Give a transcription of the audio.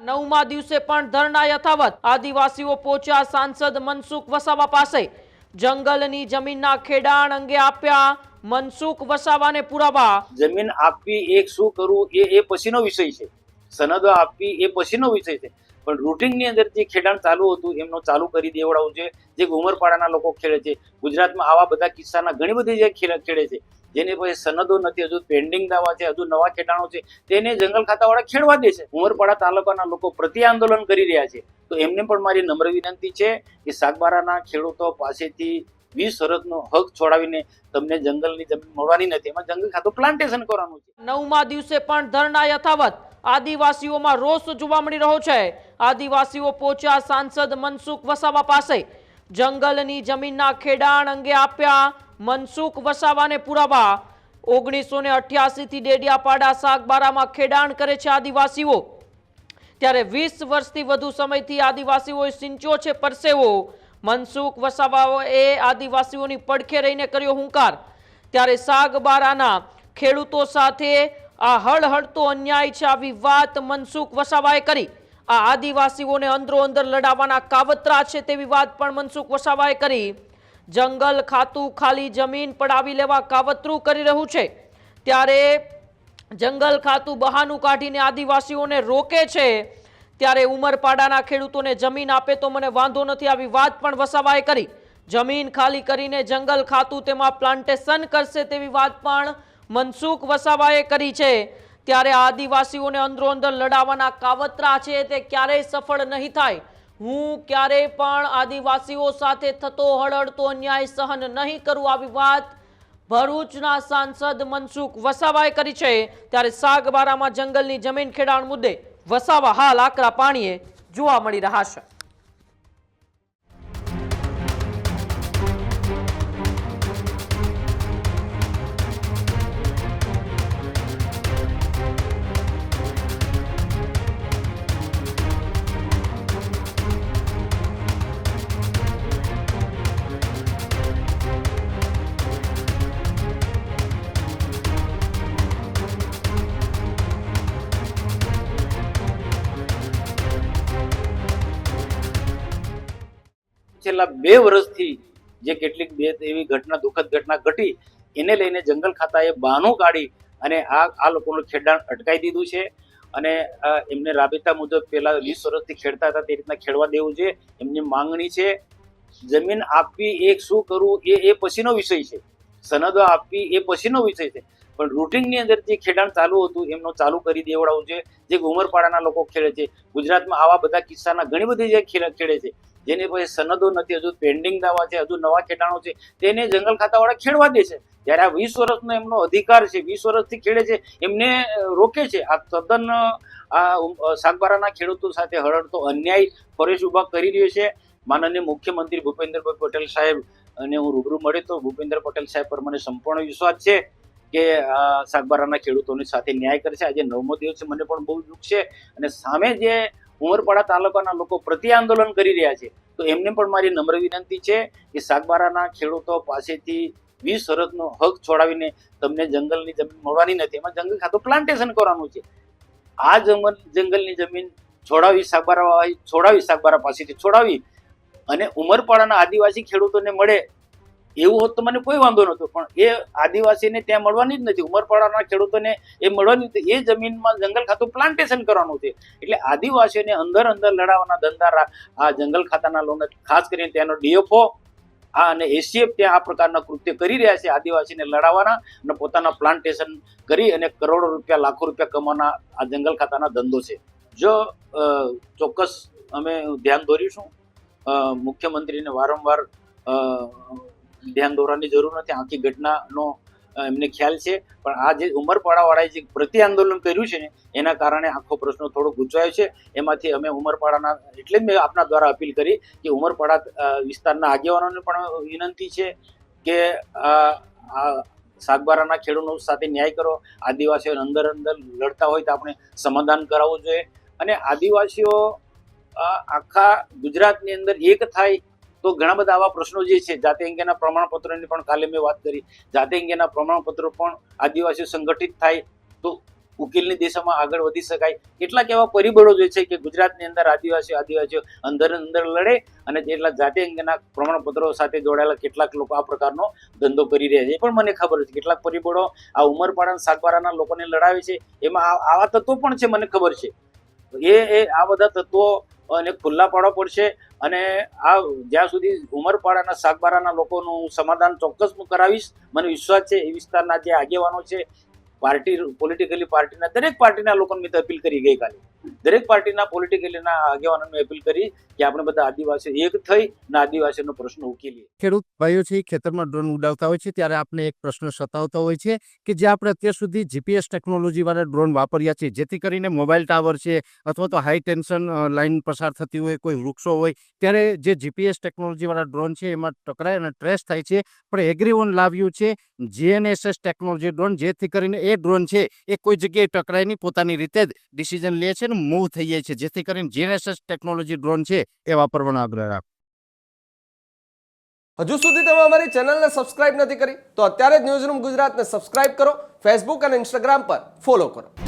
નવમા દિવસે પણ ધરણા યથાવત. આદિવાસીઓ પહોંચ્યા સાંસદ મનસુખ વસાવા પાસે. જંગલની જમીનના ખેડાણ અંગે આપ્યા મનસુખ વસાવાને પુરાવા. જમીન આપવી એક શું કરવું એ પછીનો વિષય છે. સનદો આપવી એ પછીનો વિષય છે. પણ રૂટિનની અંદર જે ખેડાણ ચાલુ હતું એમનો ચાલુ કરી દેવડાવવું છે. જે ઉમરપાડાના લોકો ખેડે છે, ગુજરાતમાં આવા બધા કિસ્સાના ઘણી બધી જે ખેડે છે, જેની પાસે સનદો નથી, હજુ પેન્ડિંગ દાવા છે, હજુ નવા ખેડાણો છે, તેને જંગલ ખાતાવાળા ખેડવા દે છે. ઉમરપાડા તાલુકાના લોકો પ્રતિ આંદોલન કરી રહ્યા છે. તો એમને પણ મારી નમ્ર વિનંતી છે કે સાગબારાના ખેડૂતો પાસેથી 20 વર્ષનો હક છોડાવીને તમને જંગલની જમીન મળવાની નથી, એમાં જંગલ ખાતું પ્લાન્ટેશન કરવાનું છે. નવમા દિવસે પણ ધરણા યથાવત. આદિવાસીઓમાં રોષ જોવા મળી રહ્યો છે. આદિવાસીઓ પહોંચ્યા સાંસદ મનસુખ વસાવા પાસે. જંગલની જમીનના ખેડાણ અંગે આપ્યા મનસુખ વસાવાને પુરાવા. 1988 થી ડેડિયાપાડા સાગબારામાં ખેડાણ કરે છે આદિવાસીઓ. ત્યારે 20 વર્ષથી વધુ સમયથી આદિવાસીઓએ સિંચ્યો છે પરસેવો. મનસુખ વસાવાએ આદિવાસીઓની પડખે રહીને કર્યો હુંકાર. ત્યારે સાગબારાના ખેડૂતો સાથે આ હળહળતો અન્યાય છે, આવી વાત મનસુખ વસાવાએ કરી. આ આદિવાસીઓને અંદરો અંદર લડાવવાના કાવતરા છે તેવી વાત પણ મનસુખ વસાવાએ કરી. જંગલ ખાતું ખાલી જમીન પડાવી લેવા કાવતરું કરી રહ્યું છે, ત્યારે જંગલ ખાતું બહાનું કાઢીને આદિવાસીઓને રોકે છે. ત્યારે ઉમરપાડાના ખેડૂતોને જમીન આપે તો મને વાંધો નથી, આવી વાત પણ વસાવાએ કરી. જમીન ખાલી કરીને જંગલ ખાતું તેમાં પ્લાન્ટેશન કરશે તેવી વાત પણ મનસુખ વસાવાએ કરી છે. ત્યારે આદિવાસીઓને અંદરો અંદર લડાવવાના કાવતરા છે તે ક્યારેય સફળ નહીં થાય. હું ક્યારેય પણ આદિવાસીઓ સાથે થતો હળહળતો અન્યાય સહન નહીં કરું, આવી વાત ભરૂચના સાંસદ મનસુખ વસાવાએ કરી છે. ત્યારે સાગબારામાં જંગલની જમીન ખેડાણ મુદ્દે વસાવા હાલ આકરા પાણીએ જોવા મળી રહ્યા છે. છેલ્લા 2 વર્ષથી જે કેટલીક બે એવી ઘટના, દુઃખદ ઘટના ઘટી, એને લઈને જંગલ ખાતાએ બહાનું કાઢી અને આ લોકોનું ખેડાણ અટકાવી દીધું છે. અને એમને રાબેતા મુજબ પેલા 20 વર્ષથી ખેડતા હતા તે રીતના ખેડવા દેવું છે. એમની માંગણી છે જમીન આપવી એક શું કરવું એ પછીનો વિષય છે. સનદો આપવી એ પછીનો વિષય છે. પણ રૂટિનની અંદર જે ખેડાણ ચાલુ હતું એમનો ચાલુ કરી દેવડાવવું છે. જે ઉમરપાડાના લોકો ખેડે છે, ગુજરાતમાં આવા બધા કિસ્સાના ઘણી બધી જે ખેડે છે, જેની પાસે સનદો નથી, હજુ પેન્ડિંગ દાવા છે, હજુ નવા ખેડાણો છે, તેને જંગલ ખાતાવાળા ખેડવા દે છે. જ્યારે આ 20 વર્ષનો એમનો અધિકાર છે, 20 વર્ષથી ખેડે છે, એમને રોકે છે. આ તદ્દન આ સાગબારાના ખેડૂતો સાથે હળહળતો અન્યાય ફરેશ ઉભા કરી રહ્યો છે. માનનીય મુખ્યમંત્રી ભૂપેન્દ્રભાઈ પટેલ સાહેબ અને હું રૂબરૂ મળ્યો તો ભૂપેન્દ્ર પટેલ સાહેબ પર મને સંપૂર્ણ વિશ્વાસ છે કે સાગબારાના ખેડૂતોની સાથે ન્યાય કરશે. આજે 9મો દિવસ છે, મને પણ બહુ દુઃખ છે. અને સામે જે ઉમરપાડા તાલુકાના લોકો પ્રતિ આંદોલન કરી રહ્યા છે, તો એમને પણ મારી નમ્ર વિનંતી છે કે સાગબારાના ખેડૂતો પાસેથી 20 વર્ષનો હક છોડાવીને તમને જંગલની જમીન મળવાની નથી, એમાં જંગલ ખાતું પ્લાન્ટેશન કરવાનું છે. આ જંગલની જમીન સાગબારા પાસેથી છોડાવી અને ઉમરપાડાના આદિવાસી ખેડૂતોને મળે એવું હોત તો મને કોઈ વાંધો નહોતો. પણ એ આદિવાસીને ત્યાં મળવાની જ નથી, ઉમરપાડાના ખેડૂતોને એ મળવાની નથી. એ જમીનમાં જંગલ ખાતું પ્લાન્ટેશન કરવાનું છે. એટલે આદિવાસીઓને અંદર લડાવવાના ધંધા આ જંગલ ખાતાના લોકો, ખાસ કરીને ત્યાંનો ડીએફઓ અને એસીએફ ત્યાં આ પ્રકારના કૃત્ય કરી રહ્યા છે. આદિવાસીને લડાવવાના અને પોતાના પ્લાન્ટેશન કરી અને કરોડો રૂપિયા, લાખો રૂપિયા કમાવાના આ જંગલ ખાતાના ધંધો છે. જો ચોક્કસ અમે ધ્યાન દોરીશું. મુખ્યમંત્રીને વારંવાર ધ્યાન દોરવાની જરૂર નથી, આખી ઘટનાનો એમને ખ્યાલ છે. પણ આ જે ઉમરપાડાવાળાએ જે પ્રતિ આંદોલન કર્યું છે ને, એના કારણે આખો પ્રશ્ન થોડો ગૂંચવાયો છે. એમાંથી અમે ઉમરપાડાના, એટલે જ મેં આપના દ્વારા અપીલ કરી કે ઉમરપાડા વિસ્તારના આગેવાનોને પણ વિનંતી છે કે આ સાગબારાના ખેડૂતો સાથે ન્યાય કરો. આદિવાસીઓ અંદર લડતા હોય તો આપણે સમાધાન કરાવવું જોઈએ. અને આદિવાસીઓ આખા ગુજરાતની અંદર એક થાય તો ઘણા બધા આવા પ્રશ્નો જે છે, જાતિ અંગેના પ્રમાણપત્રોની પણ કાલે મેં વાત કરી, જાતિ અંગેના પ્રમાણપત્રો પણ આદિવાસીઓ સંગઠિત થાય તો ઉકેલની દિશામાં આગળ વધી શકાય. કેટલાક એવા પરિબળો જે છે કે ગુજરાતની અંદર આદિવાસીઓ અંદર લડે અને કેટલાક જાતિ અંગેના પ્રમાણપત્રો સાથે જોડાયેલા કેટલાક લોકો આ પ્રકારનો ધંધો કરી રહ્યા છે. એ પણ મને ખબર છે. કેટલાક પરિબળો આ ઉમરપાડા સાગબારાના લોકોને લડાવે છે, એમાં આવા તત્વો પણ છે, મને ખબર છે. એ આ બધા તત્વો અને ખુલ્લા પાડવા પડશે અને આ જ્યાં સુધી ઉમરપાડાના સાગબારાના લોકોનું સમાધાન ચોક્કસ હું કરાવીશ. મને વિશ્વાસ છે એ વિસ્તારના જે આગેવાનો છે, પોલિટિકલી પાર્ટીના દરેક પાર્ટીના લોકોને મેં અપીલ કરી ગઈકાલે. દરેક પાર્ટીના પોલિટિકલીના આગેવાનોને અપીલ કરી કે આપણે બધા આદિવાસીઓ એક થઈ અને આદિવાસીનો પ્રશ્ન ઉકેલીએ. ખેડૂત ભાઈઓ છે ખેતરમાં ડ્રોન ઉડાવતા હોય છે ત્યારે આપણે એક પ્રશ્ન સતાવતો હોય છે કે જે આપણે અત્યાર સુધી જીપીએસ ટેકનોલોજી વાળા ડ્રોન વાપર્યા છે, જેથી કરીને મોબાઈલ ટાવર છે અથવા તો હાઈ ટેન્શન લાઈન પસાર થતી હોય, કોઈ વૃક્ષો હોય, ત્યારે જે જીપીએસ ટેકનોલોજી વાળા ડ્રોન છે એમાં ટકરાય અને ટ્રેસ થાય છે. પણ એગ્રીઓન લાવ્યું છે GNSS ટેકનોલોજી ડ્રોન, જેથી કરીને એ ડ્રોન છે એ કોઈ જગ્યાએ ટકરાય નહીં, પોતાની રીતે જ ડિસિઝન લે છે ને મૂવ થઈ જાય છે. જેથી કરીને GNSS ટેકનોલોજી ડ્રોન છે એ વાપરવાનો આગ્રહ રાખો. હજુ સુધી તમે અમારી ચેનલને સબસ્ક્રાઇબ નથી કરી તો અત્યારે જ ન્યૂઝરૂમ ગુજરાતને સબસ્ક્રાઇબ કરો, ફેસબુક અને ઇન્સ્ટાગ્રામ પર ફોલો કરો.